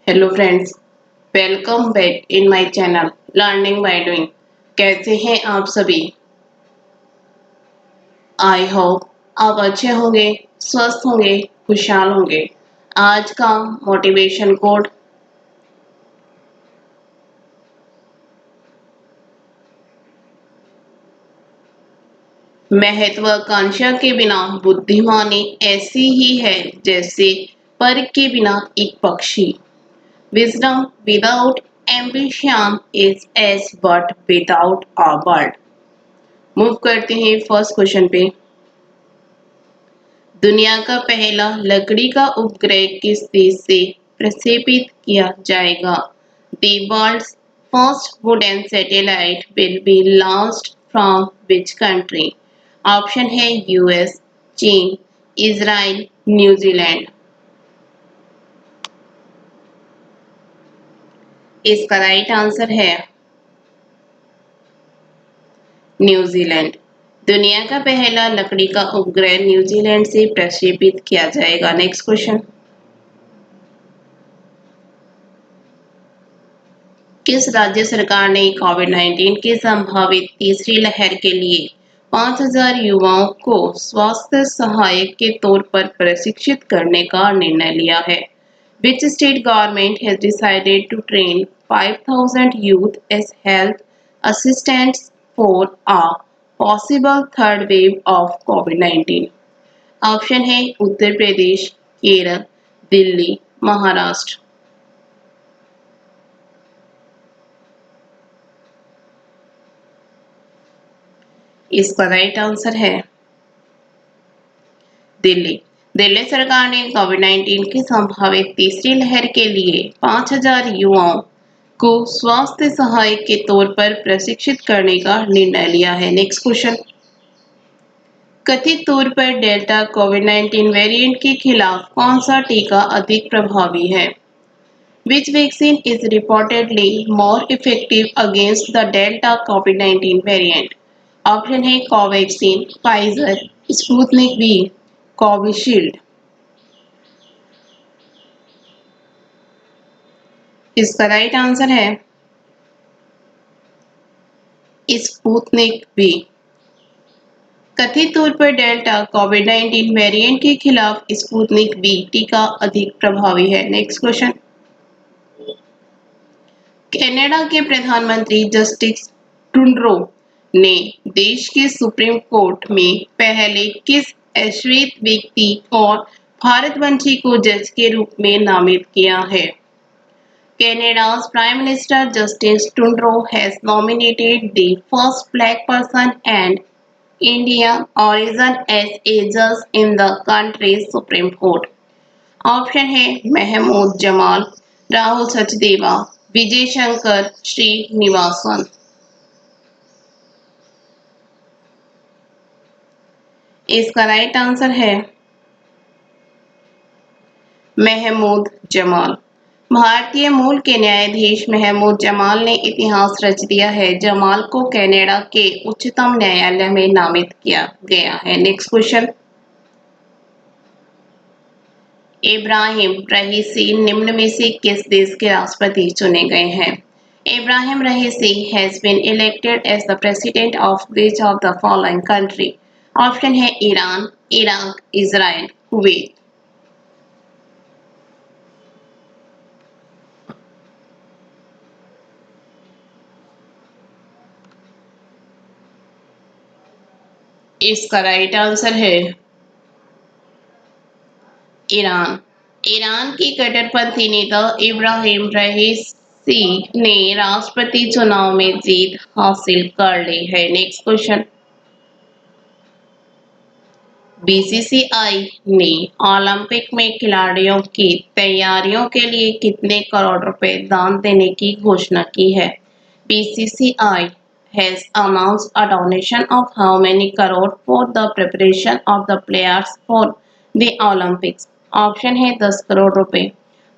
Hello friends, welcome back in my channel learning by doing. कैसे हैं आप सभी? आई होप आप अच्छे होंगे, स्वस्थ होंगे, खुशहाल होंगे। आज का मोटिवेशन कोड, महत्वाकांक्षा के बिना बुद्धिमानी ऐसी ही है जैसे पर के बिना एक पक्षी। Wisdom without ambition is as but without a bird. Move करते हैं फर्स्ट क्वेश्चन पे। दुनिया का पहला लकड़ी का उपग्रह किस देश से प्रक्षेपित किया जाएगा? The world's first wooden satellite will be launched from which country? Option है यूएस, चीन, इजराइल, न्यूजीलैंड। इसका राइट आंसर है न्यूजीलैंड। दुनिया का पहला लकड़ी का उपग्रह न्यूजीलैंड से प्रक्षेपित किया जाएगा। Next question. किस राज्य सरकार ने कोविड-19 की संभावित तीसरी लहर के लिए 5,000 युवाओं को स्वास्थ्य सहायक के तौर पर प्रशिक्षित करने का निर्णय लिया है? Which state government has decided to train 5,000 youth as health assistants for a possible third wave of COVID-19? Option है उत्तर प्रदेश, केरल, दिल्ली, महाराष्ट्र। इसका राइट आंसर है दिल्ली। दिल्ली सरकार ने कोविड-19 की संभावित तीसरी लहर के लिए 5,000 युवाओं को स्वास्थ्य सहायक के तौर पर प्रशिक्षित करने का निर्णय लिया है। Next question. कथित तौर पर डेल्टा कोविड-19 वेरिएंट के खिलाफ कौन सा टीका अधिक प्रभावी है? Which vaccine is reportedly more effective against the Delta COVID-19 variant? Option है Covaxin, Pfizer, Sputnik V, Covishield. इसका राइट आंसर है स्पुतनिक वी। कथित तौर पर डेल्टा कोविड-19 वेरिएंट के खिलाफ स्पुतनिक वी टीका अधिक प्रभावी है। Next question. कनाडा के प्रधानमंत्री जस्टिन ट्रूडो ने देश के सुप्रीम कोर्ट में पहले किस अश्वेत व्यक्ति और भारतवंशी को जज के रूप में नामित किया है? Canada's Prime Minister Justin Trudeau has nominated the first black person and Indian origin as a judge in the country's Supreme Court. Option है महमूद जमाल, राहुल सचदेवा, विजय शंकर श्रीनिवासन। इसका राइट आंसर है महमूद जमाल। भारतीय मूल के न्यायाधीश महमूद जमाल ने इतिहास रच दिया है। जमाल को कनाडा के उच्चतम न्यायालय में नामित किया गया है। Next question. इब्राहिम रईसी निम्न में से किस देश के राष्ट्रपति चुने गए हैं? Ibrahim Raisi has been elected as the president of which of the following country? Option है ईरान, इराक, इजराइल, कुवैत। इसका राइट आंसर है ईरान। ईरान के कट्टरपंथी नेता इब्राहिम रईसी ने राष्ट्रपति चुनाव में जीत हासिल कर ली है। Next question. बीसीसीआई ने ओलंपिक में खिलाड़ियों की तैयारियों के लिए कितने करोड़ रुपए दान देने की घोषणा की है? BCCI has announced a donation of how many crore for the preparation of the players for the Olympics? Option है 10 करोड़ रुपए,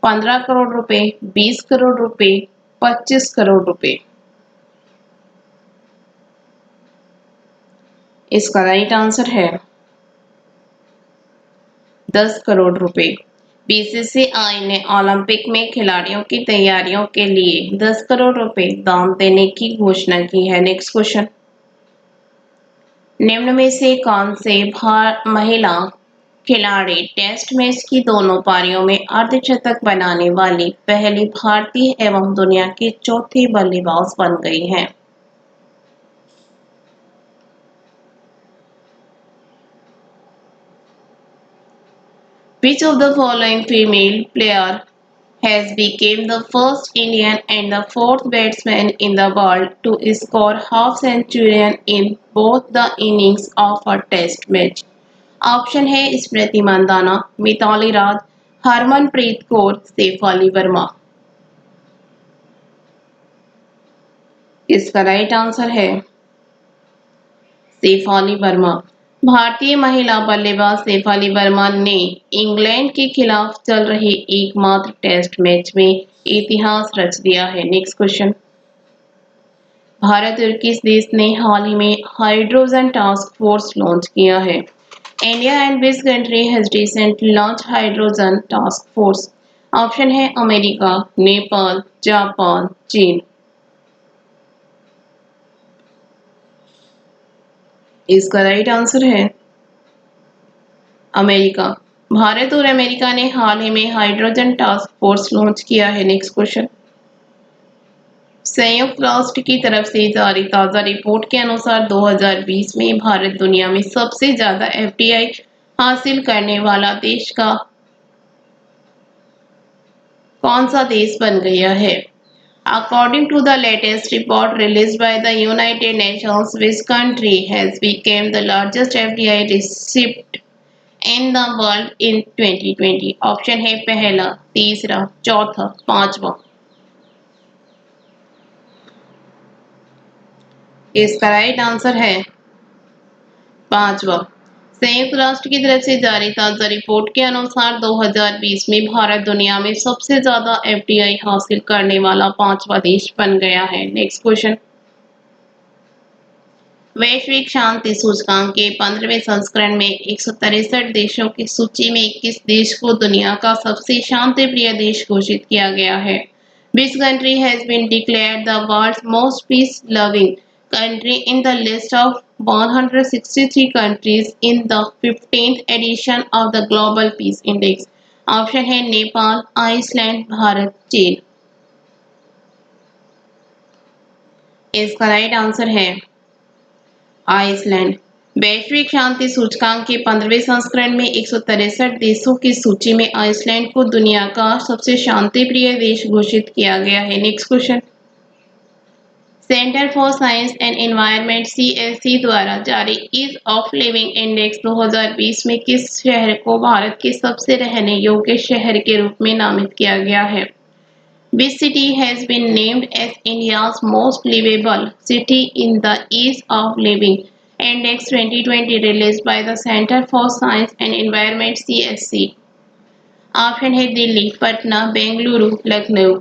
15 करोड़ रुपए, 20 करोड़ रुपए, 25 करोड़ रुपए। इसका राइट आंसर है 10 करोड़ रुपए। बीसीसीआई ने ओलंपिक में खिलाड़ियों की तैयारियों के लिए 10 करोड़ रुपए दान देने की घोषणा की है। नेक्स्ट क्वेश्चन, निम्न में से कौन से महिला खिलाड़ी टेस्ट मैच की दोनों पारियों में अर्धशतक बनाने वाली पहली भारतीय एवं दुनिया की चौथी बल्लेबाज बन गई हैं? Which of the following female player has become the first Indian and the fourth batsman in the world to score half centurion in both the innings of a test match? Option है स्मृति मंदाना, मिताली राज, हरमनप्रीत कौर, शेफाली वर्मा। इसका right answer है शेफाली वर्मा। भारतीय महिला बल्लेबाज शेफाली वर्मा ने England के खिलाफ चल रहे एकमात्र टेस्ट मैच में इतिहास रच दिया है। नेक्स्ट क्वेश्चन, भारत और किस देश ने हाल ही में हाइड्रोजन टास्क फोर्स लॉन्च किया है? India and which country has recently launch hydrogen task force? Option है अमेरिका, नेपाल, जापान, चीन। इसका राइट आंसर है अमेरिका। भारत और अमेरिका ने हाल ही में हाइड्रोजन टास्क फोर्स लॉन्च किया है। नेक्स्ट क्वेश्चन, संयुक्त राष्ट्र की तरफ से जारी ताजा रिपोर्ट के अनुसार 2020 में भारत दुनिया में सबसे ज्यादा एफडीआई हासिल करने वाला देश का कौन सा देश बन गया है? According to the latest report released by the United Nations, which country has become the largest FDI recipient in the world in 2020? Option है पहला, तीसरा, चौथा, पांचवा। इसका राइट आंसर है पांचवा। संयुक्त राष्ट्र की तरफ से जारी ताजा रिपोर्ट के अनुसार 2020 में भारत दुनिया में सबसे ज्यादा एफडीआई हासिल करने वाला पांचवा देश बन गया है। नेक्स्ट क्वेश्चन, वैश्विक शांति सूचकांक के 15वें संस्करण में 163 देशों की सूची में किस देश को दुनिया का सबसे शांतिप्रिय देश घोषित किया गया है? Which country has been declared the world's most peace-loving country in the list of 163 countries in the 15th edition of the Global Peace Index? Option है नेपाल, आइसलैंड, भारत, चीन। इसका राइट आंसर है आइसलैंड। वैश्विक शांति सूचकांक के 15वें संस्करण में 163 देशों की सूची में आइसलैंड को दुनिया का सबसे शांतिप्रिय देश घोषित किया गया है। Next question, centre for science and environment CSC द्वारा जारी ईज ऑफ लिविंग इंडेक्स 2020 में किस शहर को भारत के सबसे रहने योग्य शहर के रूप में नामित किया गया है? Which city has been named as India's most livable city in the Ease of Living Index 2020 released by the Center for Science and Environment CSC? Option है दिल्ली, पटना, बेंगलुरु, लखनऊ।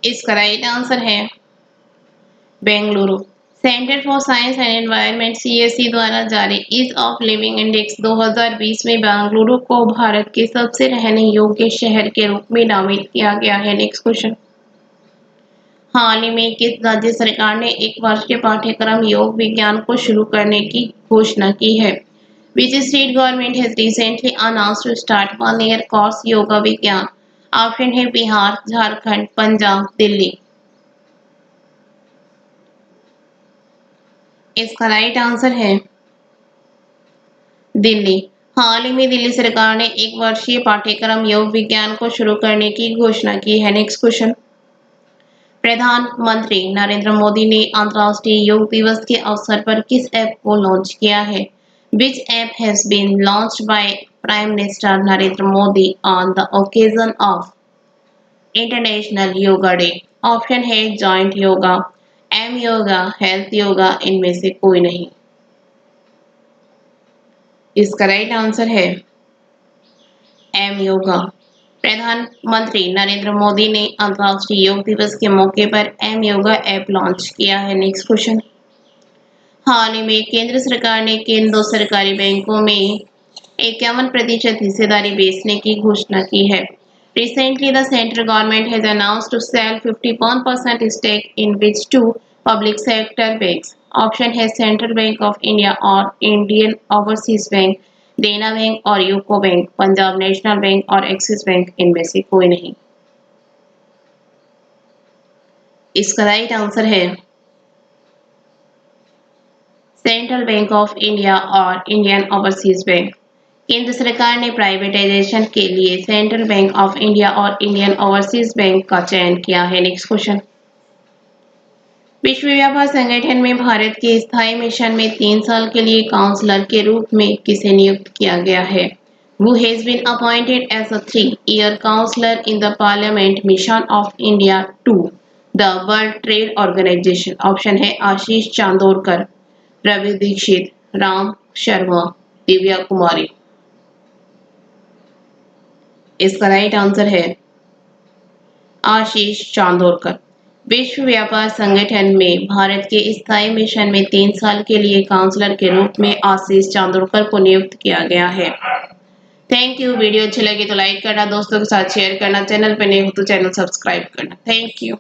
इसका राइट आंसर है Bengaluru. Centre for science and environment CSC द्वारा जारी ease of living index 2020 में बेंगलुरु को भारत के सबसे रहने योग्य शहर के रूप में नामित किया गया है। नेक्स्ट क्वेश्चन, हाल ही में किस राज्य सरकार ने एक वर्षीय पाठ्यक्रम योग विज्ञान को शुरू करने की घोषणा की है? Which state government has recently announced to start 1 year course yoga विज्ञान? ऑप्शन है बिहार, झारखंड, पंजाब, दिल्ली। इसका राइट आंसर है दिल्ली। हाल ही में दिल्ली सरकार ने एक वर्षीय पाठ्यक्रम योग विज्ञान को शुरू करने की घोषणा की है। नेक्स्ट क्वेश्चन, प्रधानमंत्री नरेंद्र मोदी ने अंतर्राष्ट्रीय योग दिवस के अवसर पर किस ऐप को लॉन्च किया है? Which app has been launched by Prime Minister Narendra Modi on the occasion of international yoga day? Option है joint yoga, M yoga, health yoga, इनमें से कोई नहीं। इसका राइट आंसर है एम योगा। प्रधानमंत्री नरेंद्र मोदी ने अंतर्राष्ट्रीय योग दिवस के मौके पर एम योगा ऐप लॉन्च किया है। नेक्स्ट क्वेश्चन, हाल ही में केंद्र सरकार ने किन 2 सरकारी बैंकों में 51% हिस्सेदारी बेचने की घोषणा की है। Recently, the central government has announced to sell 51% stake in which two public sector banks. Option है Central Bank of India और Indian Overseas Bank, देना बैंक और UCO bank, Punjab national bank और एक्सिस बैंक, इनमें से कोई नहीं। इसका राइट आंसर है सेंट्रल बैंक ऑफ इंडिया और इंडियन ओवरसीज बैंक। केंद्र सरकार ने प्राइवेटाइजेशन के लिए सेंट्रल बैंक ऑफ इंडिया और इंडियन ओवरसीज बैंक का चयन किया है। नेक्स्ट क्वेश्चन, विश्व व्यापार संगठन में भारत के स्थायी मिशन में 3 साल के लिए काउंसलर के रूप में किसे नियुक्त किया गया है? Who has been appointed as a 3-year counselor in the Parliament Mission of India to the World Trade Organization? Option है आशीष चांदोरकर, रवि दीक्षित, राम शर्मा, दिव्या कुमारी। इसका राइट आंसर है आशीष चांदोरकर। विश्व व्यापार संगठन में भारत के स्थायी मिशन में 3 साल के लिए काउंसलर के रूप में आशीष चांदोरकर को नियुक्त किया गया है। Thank you. वीडियो अच्छी लगी तो लाइक करना, दोस्तों के साथ शेयर करना, चैनल पर नए हो तो चैनल सब्सक्राइब करना। Thank you.